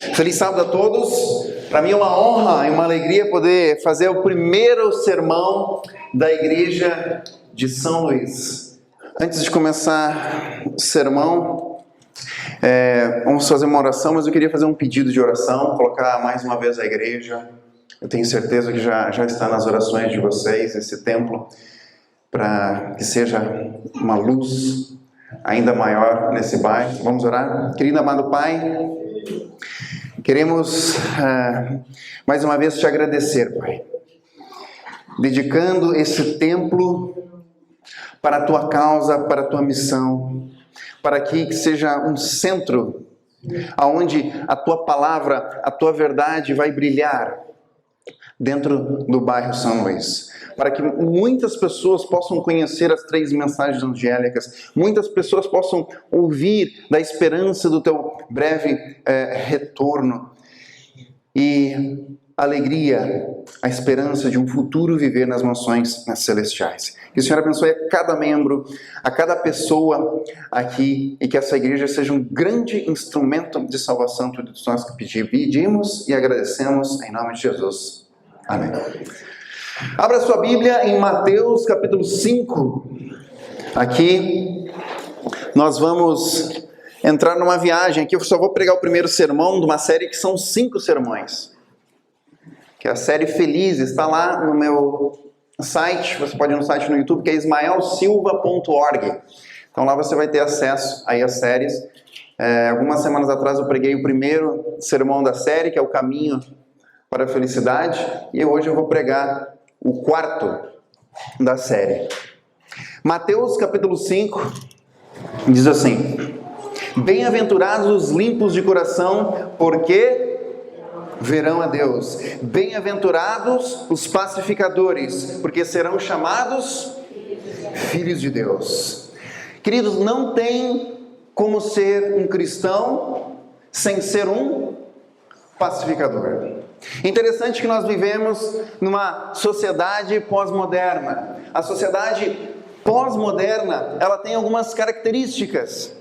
Feliz sábado a todos. Para mim é uma honra e uma alegria poder fazer o primeiro sermão da igreja de São Luís. Antes de começar o sermão, vamos fazer uma oração, mas eu queria fazer um pedido de oração, colocar mais uma vez a igreja. Eu tenho certeza que já está nas orações de vocês, esse templo, para que seja uma luz ainda maior nesse bairro. Vamos orar? Querido amado Pai, queremos mais uma vez te agradecer, Pai, dedicando esse templo para a tua causa, para a tua missão, para que seja um centro onde a tua palavra, a tua verdade vai brilhar dentro do bairro São Luís, para que muitas pessoas possam conhecer as 3 mensagens angélicas, muitas pessoas possam ouvir da esperança do teu breve retorno e alegria, a esperança de um futuro viver nas mansões celestiais. Que o Senhor abençoe a cada membro, a cada pessoa aqui, e que essa igreja seja um grande instrumento de salvação. Tudo isso nós pedimos e agradecemos em nome de Jesus. Amém. Abra sua Bíblia em Mateus capítulo 5. Aqui nós vamos entrar numa viagem. Aqui eu só vou pregar o primeiro sermão de uma série que são 5 sermões. Que é a série Feliz, está lá no meu site, você pode ir no site no YouTube, que é ismaelsilva.org. Então lá você vai ter acesso aí às séries. Algumas semanas atrás eu preguei o primeiro sermão da série, que é o Caminho para a Felicidade, e hoje eu vou pregar o 4º da série. Mateus capítulo 5 diz assim: Bem-aventurados os limpos de coração, porque verão a Deus. Bem-aventurados os pacificadores, porque serão chamados filhos de Deus. Queridos, não tem como ser um cristão sem ser um pacificador. Interessante que nós vivemos numa sociedade pós-moderna. A sociedade pós-moderna, ela tem algumas características,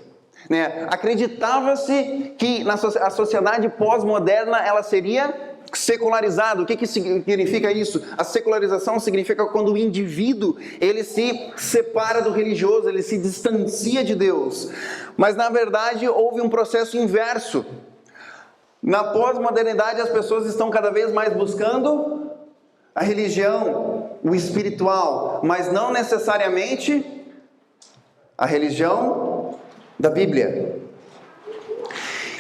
né? Acreditava-se que a sociedade pós-moderna ela seria secularizada. O que significa isso? A secularização significa quando o indivíduo ele se separa do religioso, ele se distancia de Deus. Mas na verdade houve um processo inverso. Na pós-modernidade as pessoas estão cada vez mais buscando a religião, o espiritual, mas não necessariamente a religião da Bíblia.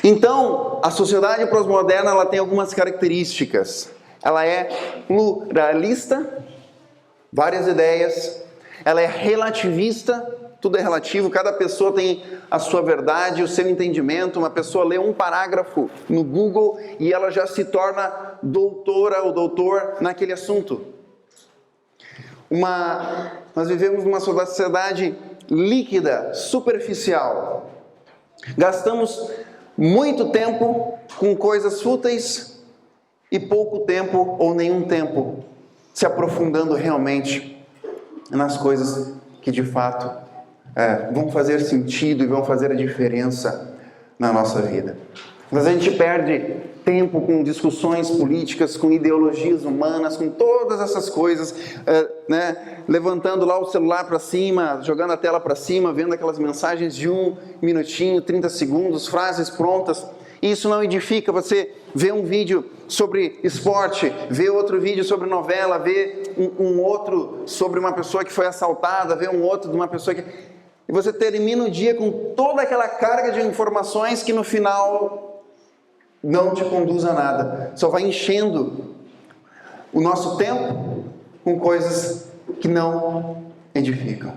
Então, a sociedade pós-moderna ela tem algumas características. Ela é pluralista, várias ideias. Ela é relativista, tudo é relativo, cada pessoa tem a sua verdade, o seu entendimento. Uma pessoa lê um parágrafo no Google e ela já se torna doutora ou doutor naquele assunto. Nós vivemos numa sociedade líquida, superficial. Gastamos muito tempo com coisas fúteis e pouco tempo ou nenhum tempo se aprofundando realmente nas coisas que de fato vão fazer sentido e vão fazer a diferença na nossa vida. Mas a gente perde tempo com discussões políticas, com ideologias humanas, com todas essas coisas, levantando lá o celular para cima, jogando a tela para cima, vendo aquelas mensagens de 1 minutinho, 30 segundos, frases prontas. Isso não edifica. Você vê um vídeo sobre esporte, vê outro vídeo sobre novela, vê um outro sobre uma pessoa que foi assaltada, vê um outro de uma pessoa que... E você termina o dia com toda aquela carga de informações que no final não te conduz a nada. Só vai enchendo o nosso tempo com coisas que não edificam.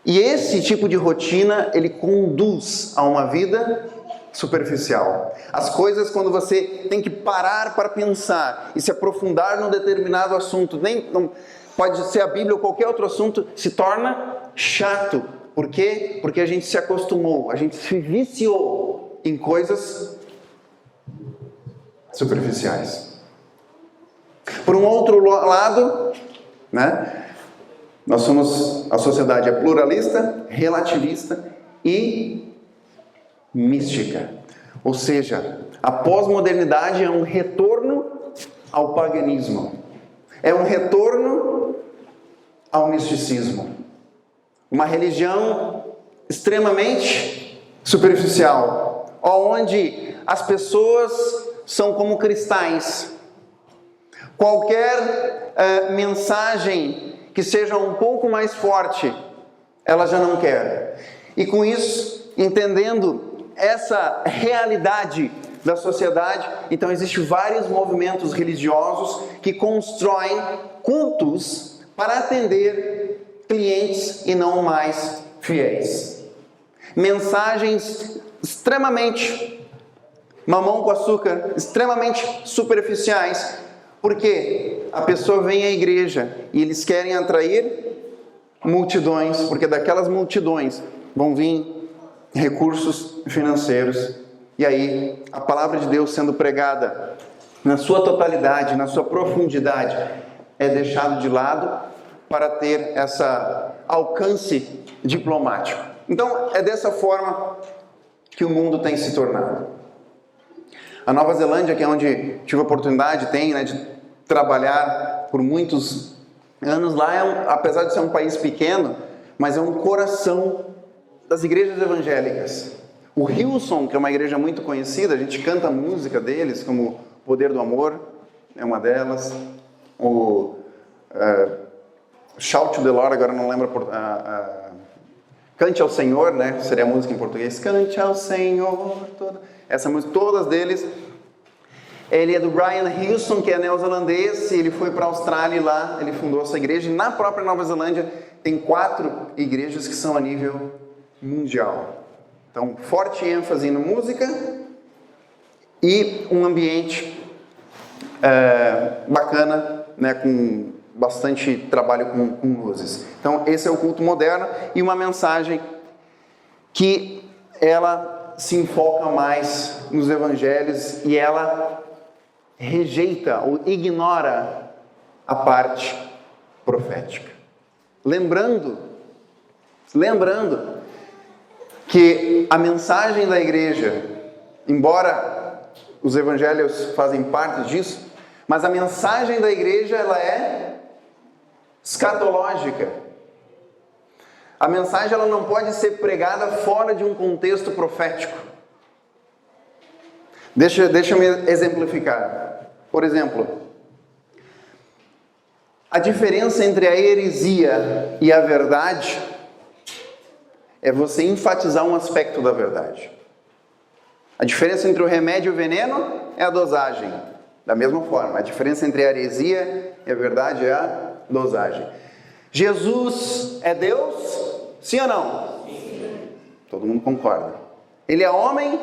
E esse tipo de rotina, ele conduz a uma vida superficial. As coisas, quando você tem que parar para pensar e se aprofundar num determinado assunto, pode ser a Bíblia ou qualquer outro assunto, se torna chato. Por quê? Porque a gente se acostumou, a gente se viciou em coisas superficiais. Por um outro lado, a sociedade é pluralista, relativista e mística. Ou seja, a pós-modernidade é um retorno ao paganismo. É um retorno ao misticismo. Uma religião extremamente superficial, onde as pessoas são como cristais. Qualquer mensagem que seja um pouco mais forte, ela já não quer. E com isso, entendendo essa realidade da sociedade, então existem vários movimentos religiosos que constroem cultos para atender clientes e não mais fiéis. Mensagens extremamente mamão com açúcar, extremamente superficiais, porque a pessoa vem à igreja e eles querem atrair multidões, porque daquelas multidões vão vir recursos financeiros. E aí, a palavra de Deus sendo pregada na sua totalidade, na sua profundidade, é deixado de lado para ter esse alcance diplomático. Então, é dessa forma que o mundo tem se tornado. A Nova Zelândia, que é onde tive a oportunidade, de trabalhar por muitos anos lá, apesar de ser um país pequeno, mas é um coração das igrejas evangélicas. O Hillsong, que é uma igreja muito conhecida, a gente canta a música deles, como Poder do Amor, é uma delas. O Shout to the Lord, agora não lembro, Cante ao Senhor, seria a música em português. Cante ao Senhor. Essa música, todas deles. Ele é do Brian Hillsong, que é neozelandês, e ele foi para a Austrália e lá ele fundou essa igreja. E na própria Nova Zelândia tem 4 igrejas que são a nível mundial. Então, forte ênfase na música e um ambiente bacana, com bastante trabalho com luzes. Então, esse é o culto moderno e uma mensagem que ela se enfoca mais nos evangelhos e ela rejeita ou ignora a parte profética. Lembrando que a mensagem da igreja, embora os evangelhos fazem parte disso, mas a mensagem da igreja ela é escatológica. A mensagem ela não pode ser pregada fora de um contexto profético. Deixa eu me exemplificar. Por exemplo, a diferença entre a heresia e a verdade é você enfatizar um aspecto da verdade. A diferença entre o remédio e o veneno é a dosagem. Da mesma forma, a diferença entre a heresia e a verdade é a dosagem. Jesus é Deus? Sim ou não? Sim. Todo mundo concorda. Ele é homem?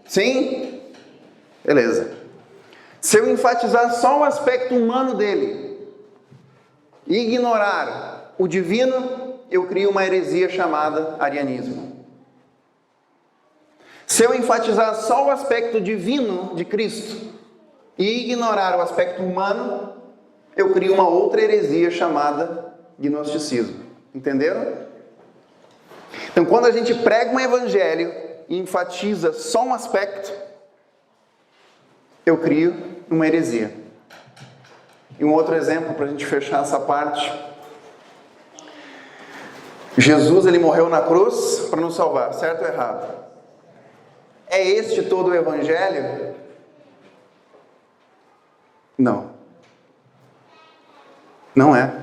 Sim? Beleza. Se eu enfatizar só o aspecto humano dele e ignorar o divino, eu crio uma heresia chamada arianismo. Se eu enfatizar só o aspecto divino de Cristo e ignorar o aspecto humano, eu crio uma outra heresia chamada gnosticismo. Entenderam? Então, quando a gente prega um evangelho e enfatiza só um aspecto, eu crio uma heresia. E um outro exemplo para a gente fechar essa parte. Jesus, ele morreu na cruz para nos salvar, certo ou errado? É este todo o evangelho? Não. Não é.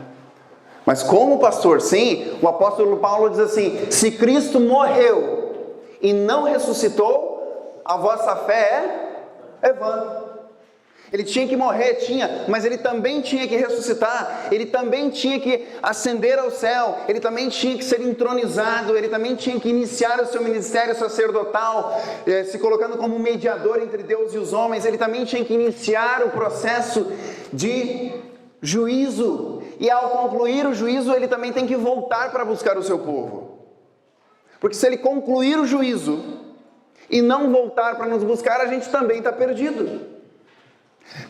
Mas como pastor, sim, o apóstolo Paulo diz assim: se Cristo morreu e não ressuscitou, a vossa fé é vã. Ele tinha que morrer, mas ele também tinha que ressuscitar, ele também tinha que ascender ao céu, ele também tinha que ser entronizado, ele também tinha que iniciar o seu ministério sacerdotal, se colocando como mediador entre Deus e os homens, ele também tinha que iniciar o processo de juízo, e ao concluir o juízo, ele também tem que voltar para buscar o seu povo. Porque se ele concluir o juízo e não voltar para nos buscar, a gente também está perdido.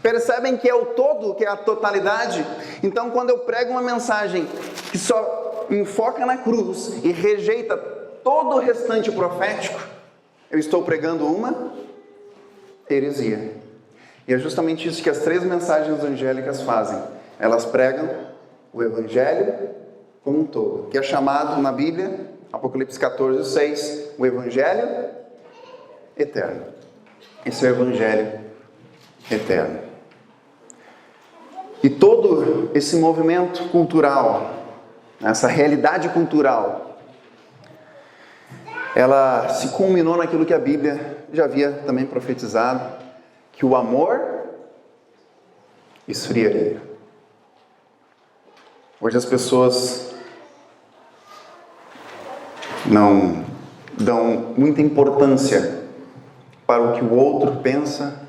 Percebem que é o todo, que é a totalidade? Então, quando eu prego uma mensagem que só enfoca na cruz e rejeita todo o restante profético, eu estou pregando uma heresia. E é justamente isso que as 3 mensagens angélicas fazem. Elas pregam o Evangelho como um todo, que é chamado na Bíblia, Apocalipse 14:6, o Evangelho eterno. Esse é o Evangelho eterno. E todo esse movimento cultural, essa realidade cultural, ela se culminou naquilo que a Bíblia já havia também profetizado, que o amor esfriaria. Hoje as pessoas não dão muita importância para o que o outro pensa,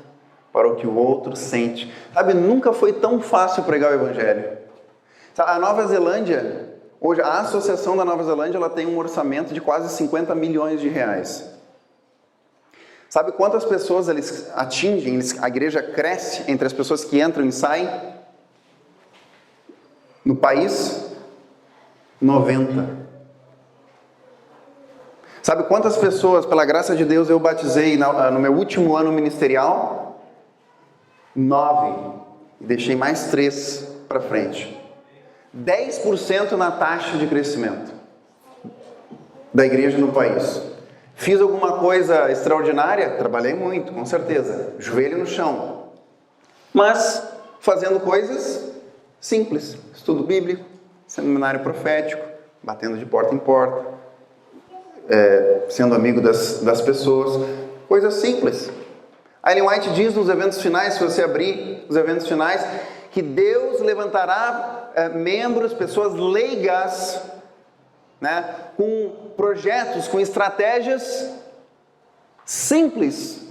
para o que o outro sente. Sabe, nunca foi tão fácil pregar o Evangelho. A Nova Zelândia, hoje, a Associação da Nova Zelândia, ela tem um orçamento de quase 50 milhões de reais. Sabe quantas pessoas eles atingem, a igreja cresce entre as pessoas que entram e saem? No país, 90. Sabe quantas pessoas, pela graça de Deus, eu batizei no meu último ano ministerial? 9. E deixei mais 3 para frente. 10% na taxa de crescimento da igreja no país. Fiz alguma coisa extraordinária? Trabalhei muito, com certeza. Joelho no chão. Mas fazendo coisas simples. Estudo bíblico, seminário profético, batendo de porta em porta, sendo amigo das pessoas. Coisas simples. A Ellen White diz nos eventos finais, se você abrir os eventos finais, que Deus levantará membros, pessoas leigas, né, com projetos, com estratégias simples,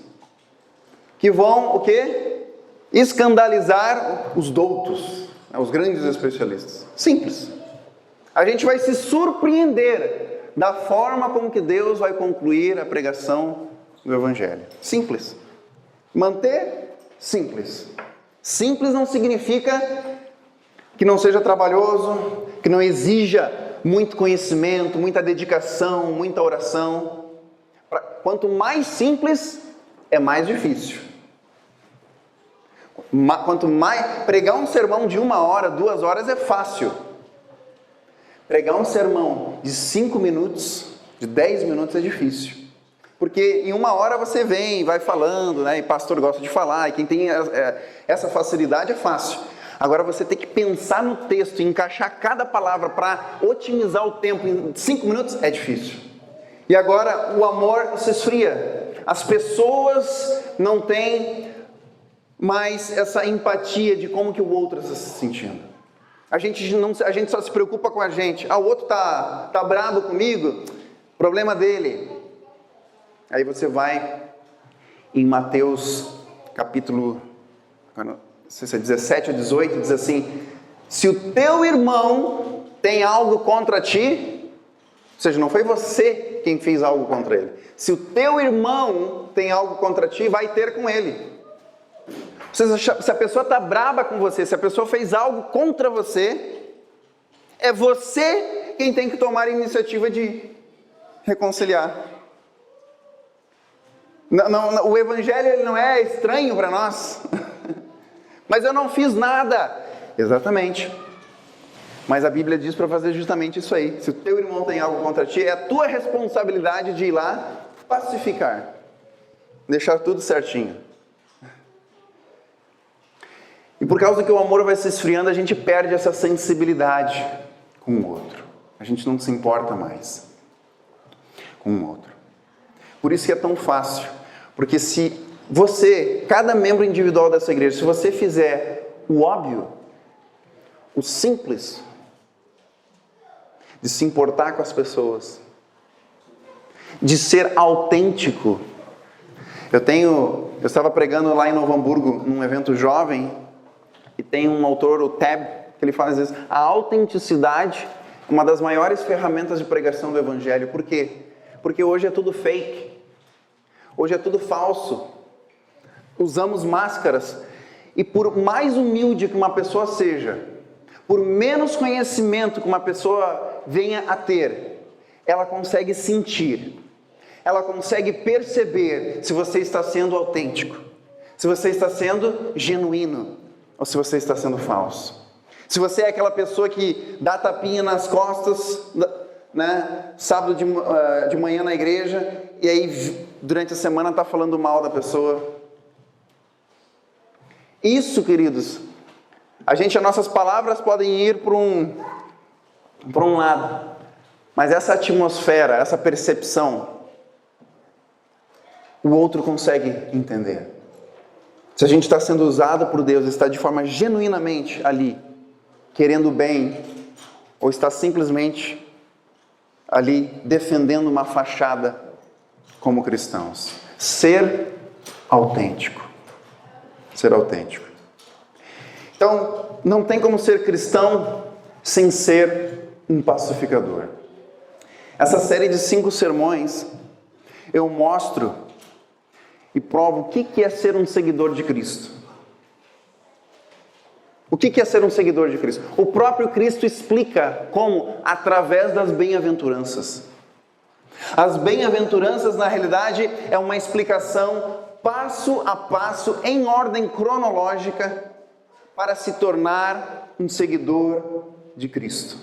que vão, o quê? Escandalizar os doutos, né, os grandes especialistas. Simples. A gente vai se surpreender da forma como que Deus vai concluir a pregação do Evangelho. Simples. Manter simples. Simples não significa que não seja trabalhoso, que não exija muito conhecimento, muita dedicação, muita oração. Quanto mais simples, é mais difícil. Quanto mais... Pregar um sermão de 1 hora, 2 horas é fácil. Pregar um sermão de 5 minutos, de 10 minutos é difícil. Porque em 1 hora você vem, vai falando, né? E pastor gosta de falar, e quem tem essa facilidade é fácil. Agora você tem que pensar no texto e encaixar cada palavra para otimizar o tempo em 5 minutos é difícil. E agora o amor se esfria. As pessoas não têm mais essa empatia de como que o outro está se sentindo. A gente só se preocupa com a gente. O outro tá bravo comigo, problema dele. Aí você vai em Mateus capítulo, não sei se é 17 ou 18, diz assim: se o teu irmão tem algo contra ti, ou seja, não foi você quem fez algo contra ele. Se o teu irmão tem algo contra ti, vai ter com ele. Ou seja, se a pessoa está braba com você, se a pessoa fez algo contra você, é você quem tem que tomar a iniciativa de reconciliar. Não, o Evangelho ele não é estranho para nós. Mas eu não fiz nada. Exatamente. Mas a Bíblia diz para fazer justamente isso aí. Se o teu irmão tem algo contra ti, é a tua responsabilidade de ir lá pacificar. Deixar tudo certinho. E por causa que o amor vai se esfriando, a gente perde essa sensibilidade com o outro. A gente não se importa mais com o outro. Por isso que é tão fácil. Porque se você, cada membro individual dessa igreja, se você fizer o óbvio, o simples, de se importar com as pessoas, de ser autêntico. Eu estava pregando lá em Novo Hamburgo, num evento jovem, e tem um autor, o Tab, que ele fala às vezes, a autenticidade é uma das maiores ferramentas de pregação do Evangelho. Por quê? Porque hoje é tudo fake. Hoje é tudo falso. Usamos máscaras. E por mais humilde que uma pessoa seja, por menos conhecimento que uma pessoa venha a ter, ela consegue sentir. ela consegue perceber se você está sendo autêntico, se você está sendo genuíno ou se você está sendo falso. Se você é aquela pessoa que dá tapinha nas costas, né, sábado de manhã na igreja, e aí durante a semana está falando mal da pessoa. Isso, queridos, as nossas palavras podem ir para um lado, mas essa atmosfera, essa percepção, o outro consegue entender. Se a gente está sendo usado por Deus, está de forma genuinamente ali, querendo bem, ou está simplesmente ali defendendo uma fachada como cristãos. Ser autêntico. Ser autêntico. Então, não tem como ser cristão sem ser um pacificador. Essa série de 5 sermões, eu mostro e provo o que é ser um seguidor de Cristo. O que é ser um seguidor de Cristo? O próprio Cristo explica como, através das bem-aventuranças. As bem-aventuranças, na realidade, é uma explicação passo a passo, em ordem cronológica, para se tornar um seguidor de Cristo.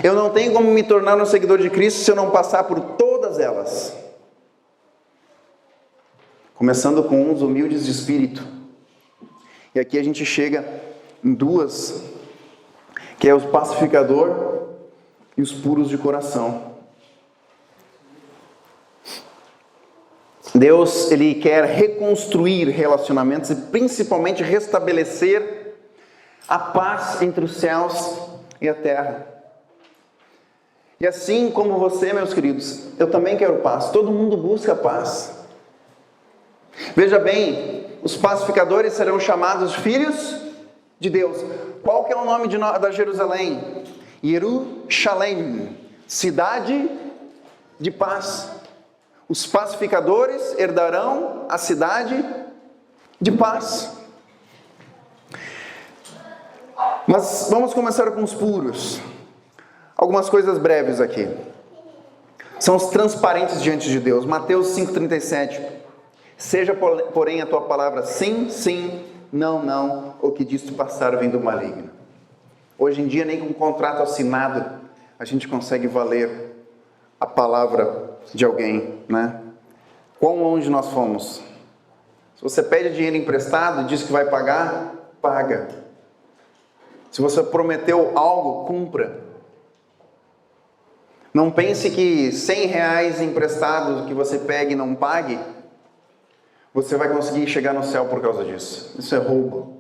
Eu não tenho como me tornar um seguidor de Cristo se eu não passar por todas elas. Começando com os humildes de espírito. E aqui a gente chega em 2, que é o pacificador e os puros de coração. Deus, Ele quer reconstruir relacionamentos e principalmente restabelecer a paz entre os céus e a terra. E assim como você, meus queridos, eu também quero paz. Todo mundo busca paz. Veja bem, os pacificadores serão chamados filhos de Deus. Qual que é o nome da Jerusalém? Jerusalém, cidade de paz. Os pacificadores herdarão a cidade de paz. Mas vamos começar com os puros. Algumas coisas breves aqui. São os transparentes diante de Deus. Mateus 5,37. Seja, porém, a tua palavra sim, sim, não, não, o que disto passar vem do maligno. Hoje em dia, nem com um contrato assinado, a gente consegue valer a palavra de alguém, né? Quão longe nós fomos? Se você pede dinheiro emprestado, diz que vai pagar, paga. Se você prometeu algo, cumpra. Não pense que R$100 emprestado que você pegue e não pague, você vai conseguir chegar no céu por causa disso. Isso é roubo.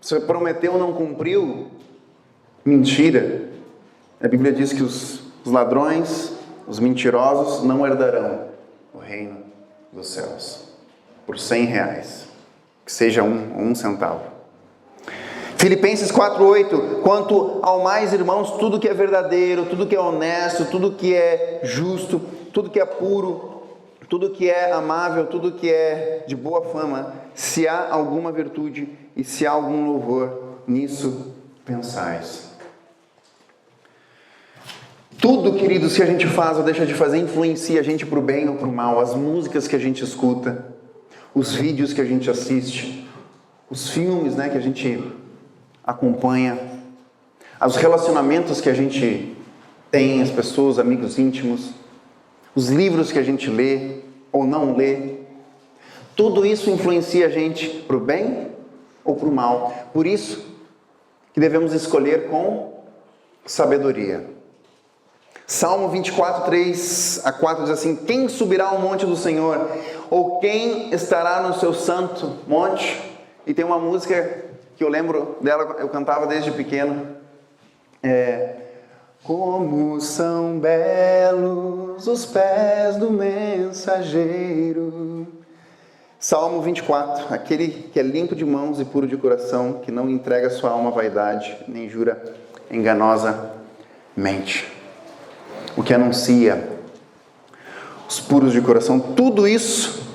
Você prometeu e não cumpriu, mentira. A Bíblia diz que os ladrões, os mentirosos não herdarão o reino dos céus por R$100, que seja um centavo. Filipenses 4,8, quanto ao mais, irmãos, tudo que é verdadeiro, tudo que é honesto, tudo que é justo, tudo que é puro, tudo que é amável, tudo que é de boa fama, se há alguma virtude e se há algum louvor, nisso pensais. Tudo, queridos, que a gente faz ou deixa de fazer influencia a gente para o bem ou para o mal. As músicas que a gente escuta, os vídeos que a gente assiste, os filmes, né, que a gente acompanha, os relacionamentos que a gente tem, as pessoas, amigos íntimos, os livros que a gente lê ou não lê, tudo isso influencia a gente para o bem ou para o mal. Por isso que devemos escolher com sabedoria. Salmo 24, 3-4 diz assim: quem subirá ao monte do Senhor? Ou quem estará no seu santo monte? E tem uma música que eu lembro dela, eu cantava desde pequeno. Como são belos os pés do mensageiro. Salmo 24, aquele que é limpo de mãos e puro de coração, que não entrega sua alma à vaidade, nem jura enganosamente. O que anuncia os puros de coração, tudo isso,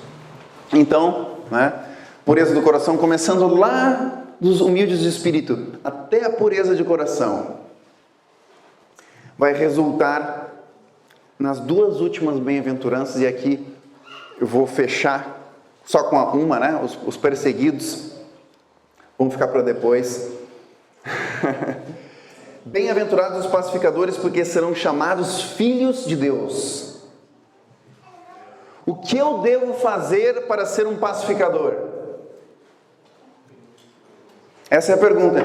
então, né, pureza do coração, começando lá dos humildes de espírito, até a pureza de coração, vai resultar nas duas últimas bem-aventuranças, e aqui eu vou fechar só com uma, né? Os perseguidos, vamos ficar para depois. Bem-aventurados os pacificadores, porque serão chamados filhos de Deus. O que eu devo fazer para ser um pacificador? Essa é a pergunta.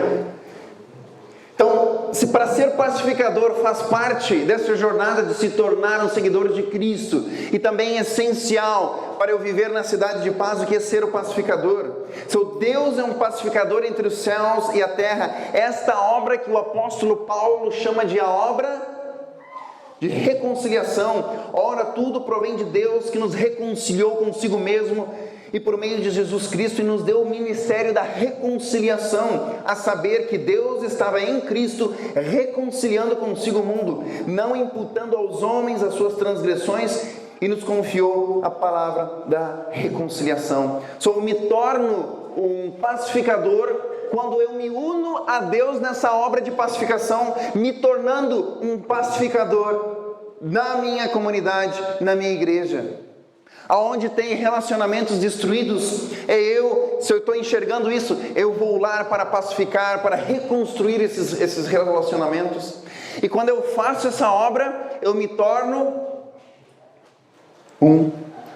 Então, se para ser pacificador faz parte dessa jornada de se tornar um seguidor de Cristo, e também é essencial para eu viver na cidade de paz, o que é ser o pacificador? Se o Deus é um pacificador entre os céus e a terra, esta obra que o apóstolo Paulo chama de a obra de reconciliação. Ora, tudo provém de Deus, que nos reconciliou consigo mesmo e por meio de Jesus Cristo, e nos deu o ministério da reconciliação, a saber que Deus estava em Cristo reconciliando consigo o mundo, não imputando aos homens as suas transgressões, e nos confiou a palavra da reconciliação. Eu me torno um pacificador quando eu me uno a Deus nessa obra de pacificação, me tornando um pacificador na minha comunidade, na minha igreja. Aonde tem relacionamentos destruídos, se eu estou enxergando isso, eu vou lá para pacificar, para reconstruir esses relacionamentos. E quando eu faço essa obra, eu me torno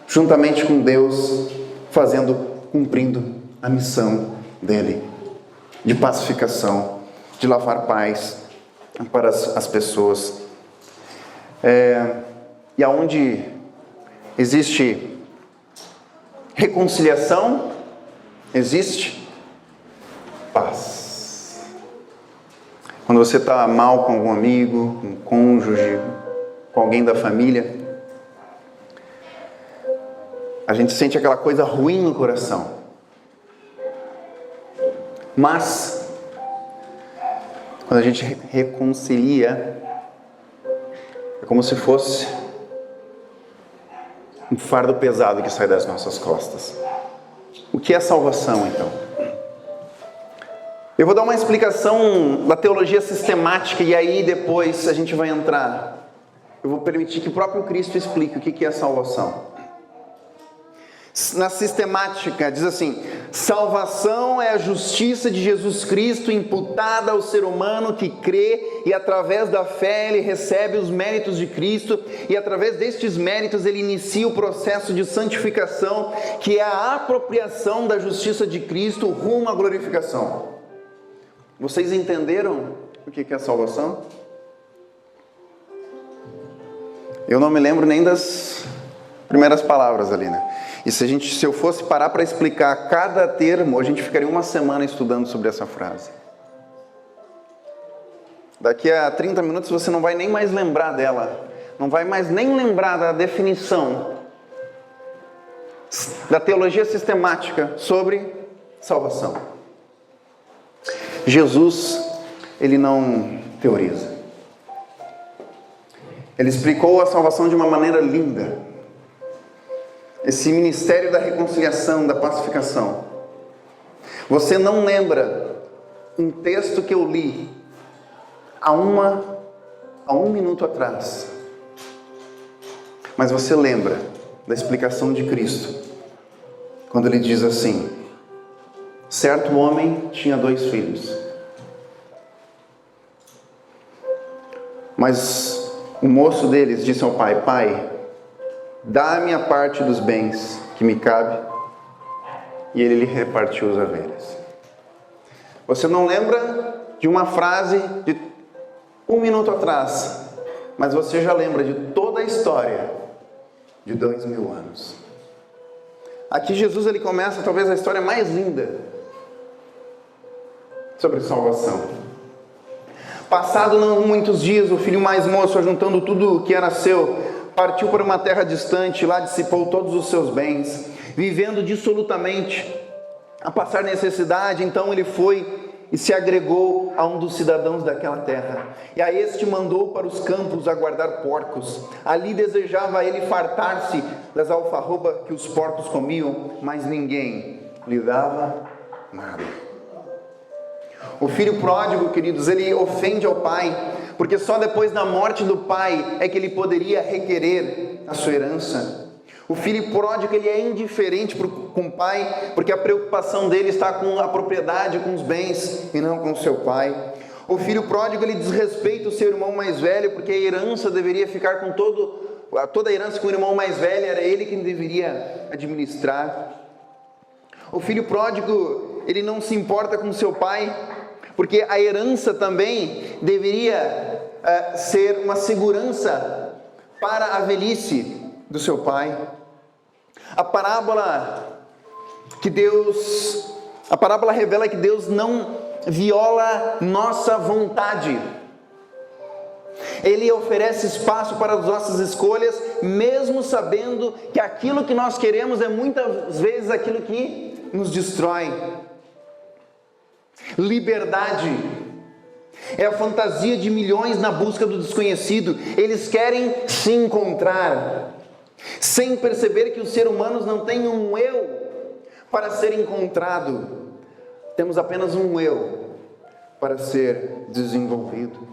juntamente com Deus, cumprindo a missão dele, de pacificação, de levar paz para as pessoas. E aonde existe reconciliação, existe paz. Quando você está mal com algum amigo, com um cônjuge, com alguém da família, a gente sente aquela coisa ruim no coração. Mas, quando a gente reconcilia, é como se fosse um fardo pesado que sai das nossas costas. O que é salvação, então? Eu vou dar uma explicação da teologia sistemática, e aí depois a gente vai entrar. Eu vou permitir que o próprio Cristo explique o que é salvação. Na sistemática, diz assim: salvação é a justiça de Jesus Cristo imputada ao ser humano que crê, e através da fé ele recebe os méritos de Cristo, e através destes méritos ele inicia o processo de santificação, que é a apropriação da justiça de Cristo rumo à glorificação. Vocês entenderam o que é salvação? Eu não me lembro nem das primeiras palavras ali, né? E se eu fosse parar para explicar cada termo, a gente ficaria uma semana estudando sobre essa frase. Daqui a 30 minutos você não vai nem mais lembrar dela. Não vai mais nem lembrar da definição da teologia sistemática sobre salvação. Jesus, ele não teoriza. Ele explicou a salvação de uma maneira linda. Esse ministério da reconciliação, da pacificação. Você não lembra um texto que eu li há um minuto atrás, mas você lembra da explicação de Cristo, quando ele diz assim: certo homem tinha 2 filhos, mas o moço deles disse ao pai: pai, dá-me a parte dos bens que me cabe, e ele lhe repartiu os haveres. Você não lembra de uma frase de 1 minuto atrás, mas você já lembra de toda a história de 2000 anos. Aqui Jesus, ele começa talvez a história mais linda sobre salvação. Passado não muitos dias, o filho mais moço, ajuntando tudo o que era seu, partiu para uma terra distante, lá dissipou todos os seus bens, vivendo dissolutamente, a passar necessidade. Então ele foi e se agregou a um dos cidadãos daquela terra, e a este mandou para os campos a guardar porcos. Ali desejava ele fartar-se das alfarrobas que os porcos comiam, mas ninguém lhe dava nada. O filho pródigo, queridos, ele ofende ao pai, porque só depois da morte do pai é que ele poderia requerer a sua herança. O filho pródigo, ele é indiferente com o pai, porque a preocupação dele está com a propriedade, com os bens, e não com o seu pai. O filho pródigo, ele desrespeita o seu irmão mais velho, porque a herança deveria ficar com toda a herança com o irmão mais velho, era ele quem deveria administrar. O filho pródigo, ele não se importa com seu pai, porque a herança também deveria ser uma segurança para a velhice do seu pai. A parábola revela que Deus não viola nossa vontade. Ele oferece espaço para as nossas escolhas, mesmo sabendo que aquilo que nós queremos é muitas vezes aquilo que nos destrói. Liberdade é a fantasia de milhões na busca do desconhecido. Eles querem se encontrar, sem perceber que os seres humanos não têm um eu para ser encontrado. Temos apenas um eu para ser desenvolvido.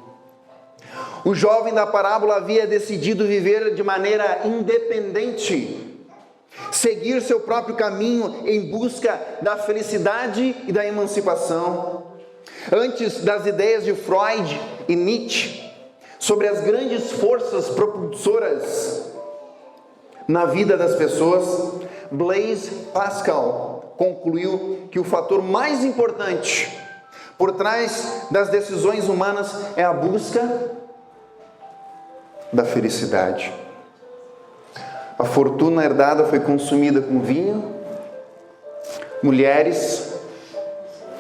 O jovem da parábola havia decidido viver de maneira independente, seguir seu próprio caminho em busca da felicidade e da emancipação. Antes das ideias de Freud e Nietzsche sobre as grandes forças propulsoras na vida das pessoas, Blaise Pascal concluiu que o fator mais importante por trás das decisões humanas é a busca da felicidade. A fortuna herdada foi consumida com vinho, mulheres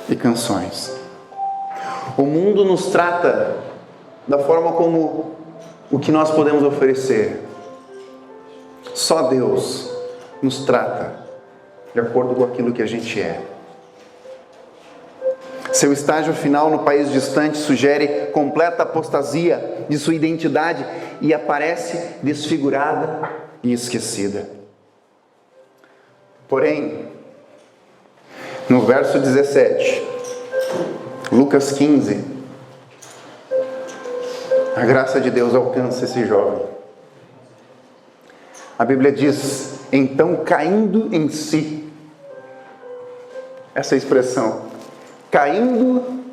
e canções. O mundo nos trata da forma como o que nós podemos oferecer. Só Deus nos trata de acordo com aquilo que a gente é. Seu estágio final no país distante sugere completa apostasia de sua identidade e aparece desfigurada e esquecida. Porém, no verso 17, Lucas 15, a graça de Deus alcança esse jovem. A Bíblia diz, então caindo em si, essa expressão, caindo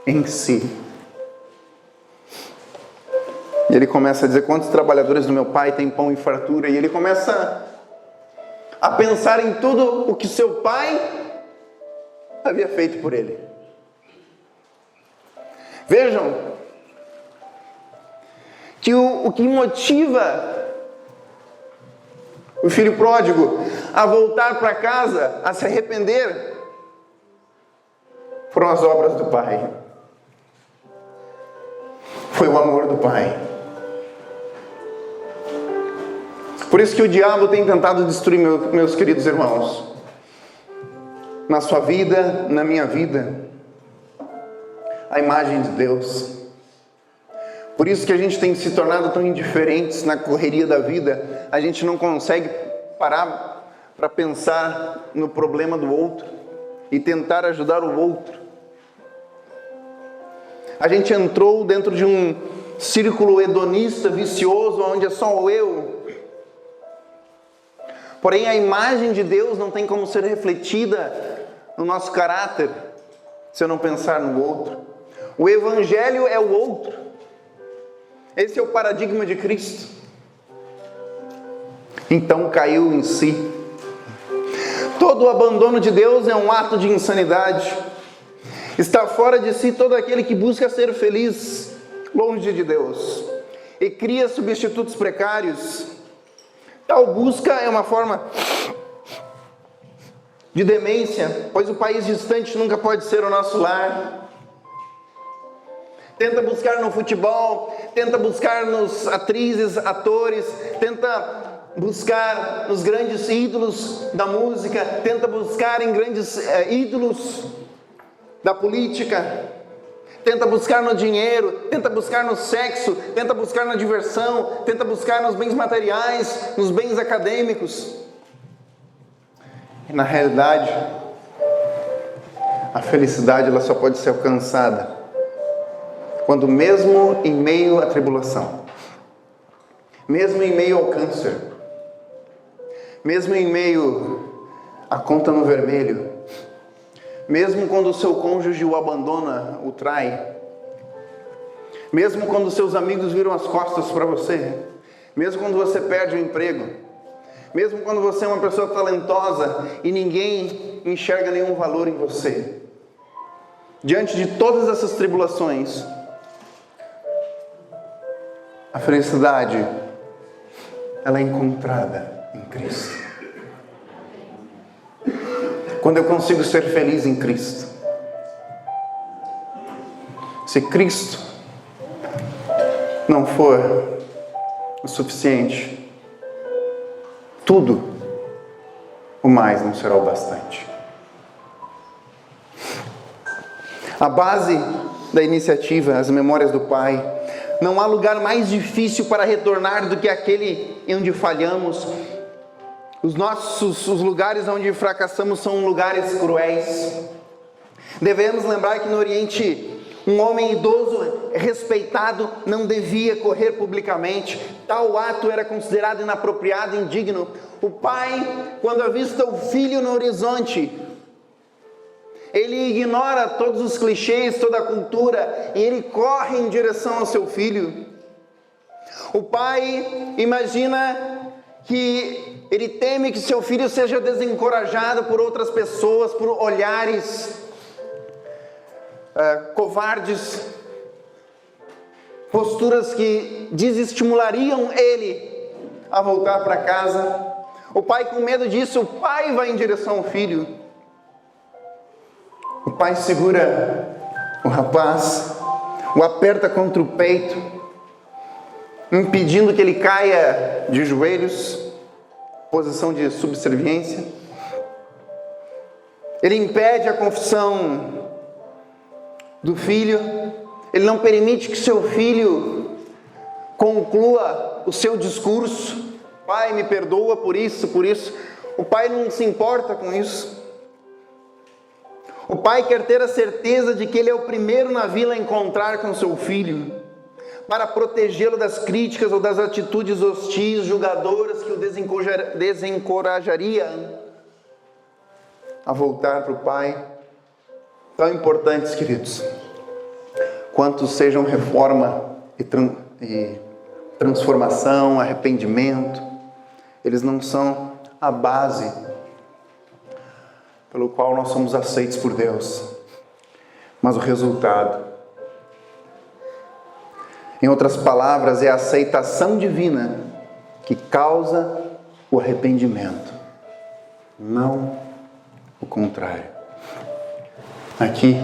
em si. E ele começa a dizer, quantos trabalhadores do meu pai têm pão e fartura? E ele começa a pensar em tudo o que seu pai havia feito por ele. Vejam, que o que motiva o filho pródigo a voltar para casa, a se arrepender, foram as obras do pai. Foi o amor do pai. Por isso que o diabo tem tentado destruir, meus queridos irmãos, na sua vida, na minha vida, a imagem de Deus. Por isso que a gente tem se tornado tão indiferentes na correria da vida. A gente não consegue parar para pensar no problema do outro e tentar ajudar o outro. A gente entrou dentro de um círculo hedonista, vicioso, onde é só o eu. Porém, a imagem de Deus não tem como ser refletida no nosso caráter se eu não pensar no outro. O Evangelho é o outro. Esse é o paradigma de Cristo. Então caiu em si. Todo o abandono de Deus é um ato de insanidade. Está fora de si todo aquele que busca ser feliz, longe de Deus, e cria substitutos precários. Tal busca é uma forma de demência, pois o país distante nunca pode ser o nosso lar. Tenta buscar no futebol, tenta buscar nos atrizes, atores, tenta buscar nos grandes ídolos da música, tenta buscar em grandes ídolos da política, tenta buscar no dinheiro, tenta buscar no sexo, tenta buscar na diversão, tenta buscar nos bens materiais, nos bens acadêmicos. E na realidade, a felicidade ela só pode ser alcançada Quando mesmo em meio à tribulação, mesmo em meio ao câncer, mesmo em meio à conta no vermelho, mesmo quando o seu cônjuge o abandona, o trai, mesmo quando seus amigos viram as costas para você, mesmo quando você perde o emprego, mesmo quando você é uma pessoa talentosa e ninguém enxerga nenhum valor em você, diante de todas essas tribulações, a felicidade, ela é encontrada em Cristo. Quando eu consigo ser feliz em Cristo, se Cristo não for o suficiente, tudo o mais não será o bastante. A base da iniciativa, as memórias do Pai. Não há lugar mais difícil para retornar do que aquele em onde falhamos. Os lugares onde fracassamos são lugares cruéis. Devemos lembrar que no Oriente, um homem idoso respeitado não devia correr publicamente. Tal ato era considerado inapropriado e indigno. O pai, quando avista o filho no horizonte, ele ignora todos os clichês, toda a cultura, e ele corre em direção ao seu filho. O pai imagina que ele teme que seu filho seja desencorajado por outras pessoas, por olhares covardes, posturas que desestimulariam ele a voltar para casa. O pai, com medo disso, o pai vai em direção ao filho. O pai segura o rapaz, o aperta contra o peito, impedindo que ele caia de joelhos, posição de subserviência. Ele impede a confissão do filho, ele não permite que seu filho conclua o seu discurso. Pai, me perdoa por isso, por isso. O pai não se importa com isso. O pai quer ter a certeza de que ele é o primeiro na vila a encontrar com seu filho, para protegê-lo das críticas ou das atitudes hostis, julgadoras que o desencorajariam a voltar para o pai. Tão importantes, queridos, quanto sejam reforma e transformação, arrependimento, eles não são a base pelo qual nós somos aceitos por Deus, mas o resultado. Em outras palavras, é a aceitação divina que causa o arrependimento, não o contrário. Aqui,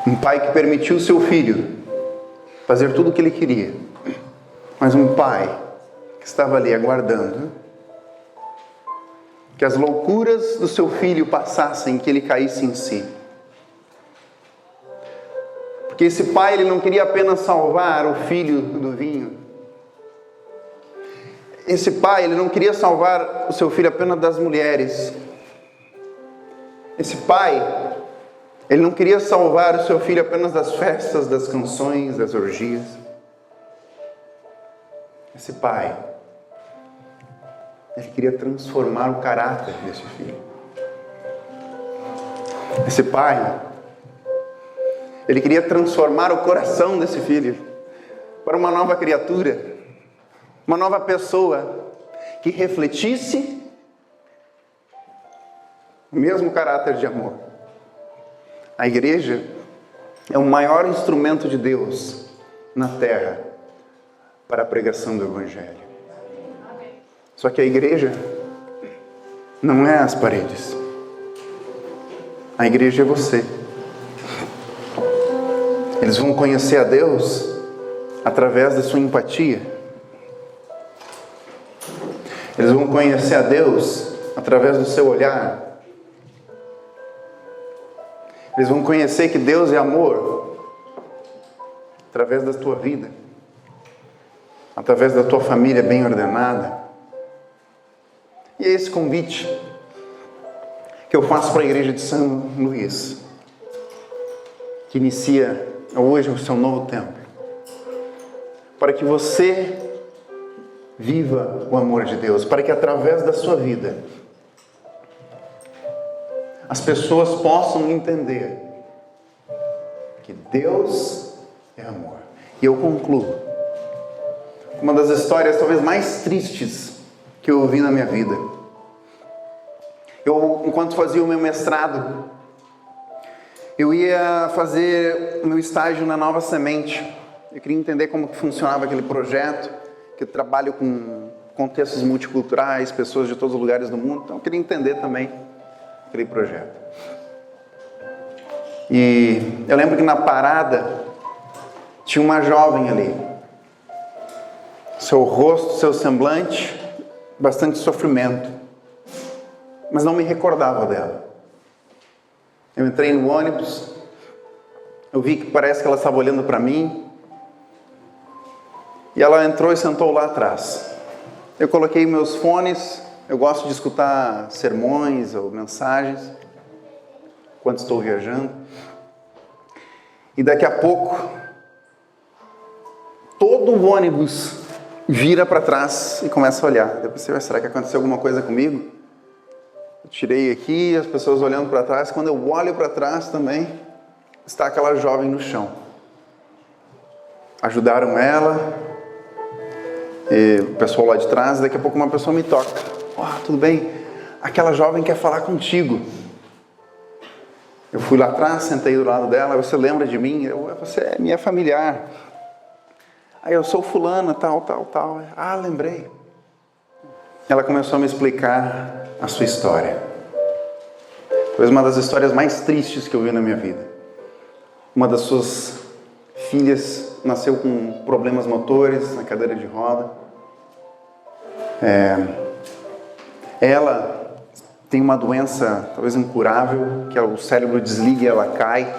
um pai que permitiu seu filho fazer tudo o que ele queria, mas um pai que estava ali aguardando que as loucuras do seu filho passassem, que ele caísse em si. Porque esse pai, ele não queria apenas salvar o filho do vinho. Esse pai, ele não queria salvar o seu filho apenas das mulheres. Esse pai, ele não queria salvar o seu filho apenas das festas, das canções, das orgias. Esse pai, ele queria transformar o caráter desse filho. Esse pai, ele queria transformar o coração desse filho para uma nova criatura, uma nova pessoa que refletisse o mesmo caráter de amor. A igreja é o maior instrumento de Deus na terra para a pregação do Evangelho. Só que a igreja não é as paredes. A igreja é você. Eles vão conhecer a Deus através da sua empatia. Eles vão conhecer a Deus através do seu olhar. Eles vão conhecer que Deus é amor através da tua vida, através da tua família bem ordenada. E é esse convite que eu faço para a igreja de São Luís, que inicia hoje é o seu novo tempo, para que você viva o amor de Deus, para que através da sua vida as pessoas possam entender que Deus é amor. E eu concluo com uma das histórias talvez mais tristes que eu ouvi na minha vida. Eu, enquanto fazia o meu mestrado, eu ia fazer o meu estágio na Nova Semente. Eu queria entender como que funcionava aquele projeto, que eu trabalho com contextos multiculturais, pessoas de todos os lugares do mundo, então eu queria entender também aquele projeto. E eu lembro que na parada tinha uma jovem ali, seu rosto, seu semblante, bastante sofrimento, mas não me recordava dela. Eu entrei no ônibus, eu vi que parece que ela estava olhando para mim, e ela entrou e sentou lá atrás. Eu coloquei meus fones, eu gosto de escutar sermões ou mensagens, enquanto estou viajando. E daqui a pouco, todo o ônibus vira para trás e começa a olhar. Eu pensei, será que aconteceu alguma coisa comigo? Eu tirei aqui, as pessoas olhando para trás. Quando eu olho para trás também, está aquela jovem no chão. Ajudaram ela, e o pessoal lá de trás. Daqui a pouco uma pessoa me toca. Tudo bem? Aquela jovem quer falar contigo. Eu fui lá atrás, sentei do lado dela. Você lembra de mim? Você é minha familiar. Aí eu sou fulana, tal. Lembrei. Ela começou a me explicar a sua história. Foi uma das histórias mais tristes que eu vi na minha vida. Uma das suas filhas nasceu com problemas motores, na cadeira de roda. Ela tem uma doença talvez incurável, que é o cérebro desliga e ela cai,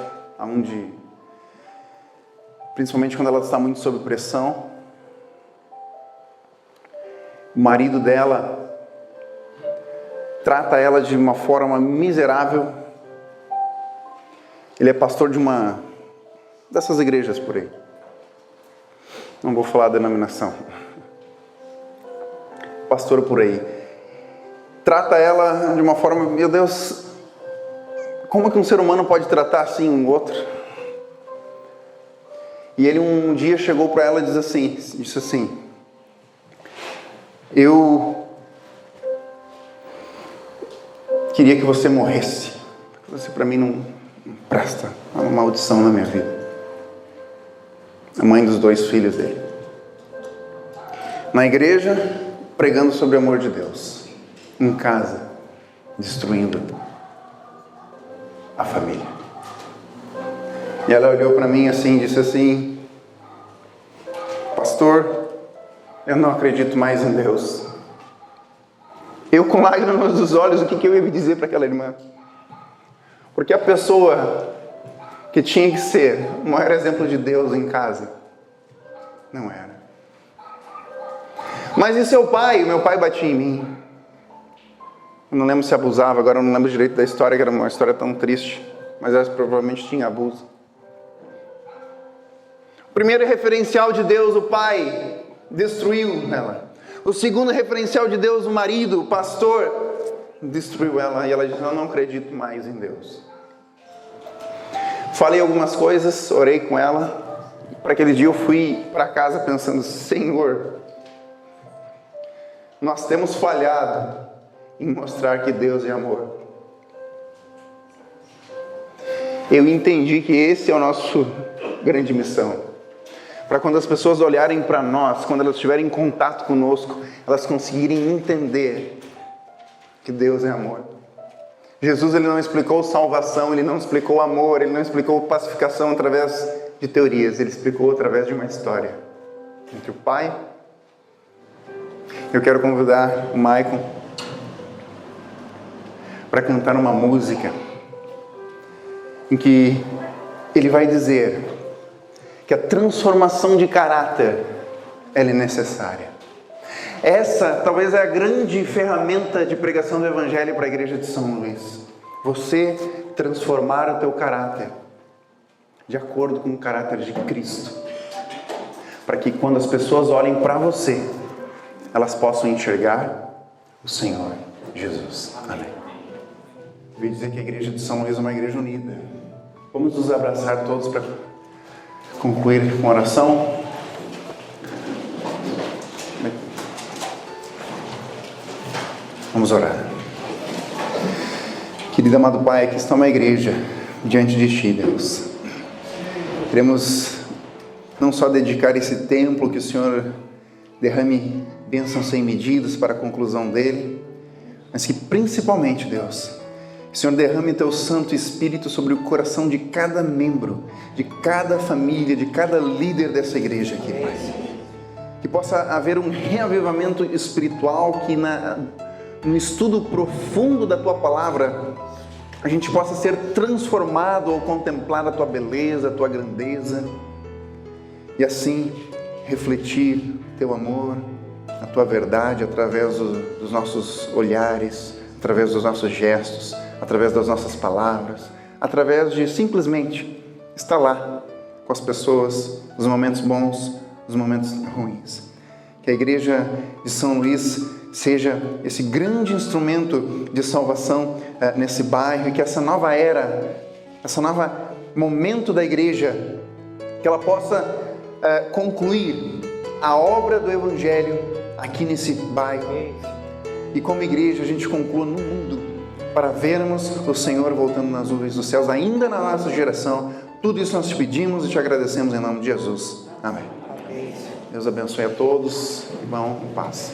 principalmente quando ela está muito sob pressão. O marido dela trata ela de uma forma miserável. Ele é pastor de uma dessas igrejas por aí. Não vou falar a denominação. Pastor por aí. Trata ela de uma forma, meu Deus, como que um ser humano pode tratar assim um outro? E ele um dia chegou para ela e disse assim, eu queria que você morresse. Você para mim não presta, é uma maldição na minha vida. A mãe dos 2 filhos dele. Na igreja, pregando sobre o amor de Deus. Em casa, destruindo a família. E ela olhou para mim assim, disse assim, pastor, eu não acredito mais em Deus. Eu com lágrimas nos olhos, o que eu ia me dizer para aquela irmã? Porque a pessoa que tinha que ser o maior exemplo de Deus em casa, não era. Mas e seu pai? Meu pai batia em mim. Eu não lembro se abusava, agora eu não lembro direito da história, que era uma história tão triste, mas ela provavelmente tinha abuso. O primeiro referencial de Deus, o pai, destruiu ela. O segundo referencial de Deus, o marido, o pastor, destruiu ela. E ela disse, eu não acredito mais em Deus. Falei algumas coisas, orei com ela. Para aquele dia eu fui para casa pensando, Senhor, nós temos falhado em mostrar que Deus é amor. Eu entendi que esse é o nosso grande missão. Para quando as pessoas olharem para nós, quando elas estiverem em contato conosco, elas conseguirem entender que Deus é amor. Jesus, ele não explicou salvação, ele não explicou amor, ele não explicou pacificação através de teorias, ele explicou através de uma história entre o Pai. Eu quero convidar o Maicon para cantar uma música em que ele vai dizer que a transformação de caráter ela é necessária. Essa talvez é a grande ferramenta de pregação do Evangelho para a igreja de São Luís. Você transformar o teu caráter de acordo com o caráter de Cristo, para que quando as pessoas olhem para você, elas possam enxergar o Senhor Jesus. Amém. Eu ia dizer que a igreja de São Luís é uma igreja unida. Vamos nos abraçar todos para concluir com oração. Vamos orar. Querido amado Pai, aqui está uma igreja diante de Ti, Deus. Queremos não só dedicar esse templo, que o Senhor derrame bênçãos sem medidas para a conclusão dele, mas que principalmente, Deus, o Senhor derrame Teu Santo Espírito sobre o coração de cada membro, de cada família, de cada líder dessa igreja aqui, Pai. Que possa haver um reavivamento espiritual, que no estudo profundo da Tua Palavra, a gente possa ser transformado ao contemplar a Tua beleza, a Tua grandeza, e assim refletir Teu amor, a Tua verdade, através dos nossos olhares, através dos nossos gestos, através das nossas palavras, através de simplesmente estar lá com as pessoas, nos momentos bons, nos momentos ruins. Que a igreja de São Luís seja esse grande instrumento de salvação nesse bairro, e que essa nova era, esse novo momento da igreja, que ela possa concluir a obra do Evangelho aqui nesse bairro, e como igreja a gente conclua no mundo, para vermos o Senhor voltando nas nuvens dos céus, ainda na nossa geração. Tudo isso nós te pedimos e te agradecemos em nome de Jesus. Amém. Deus abençoe a todos. Vão em paz.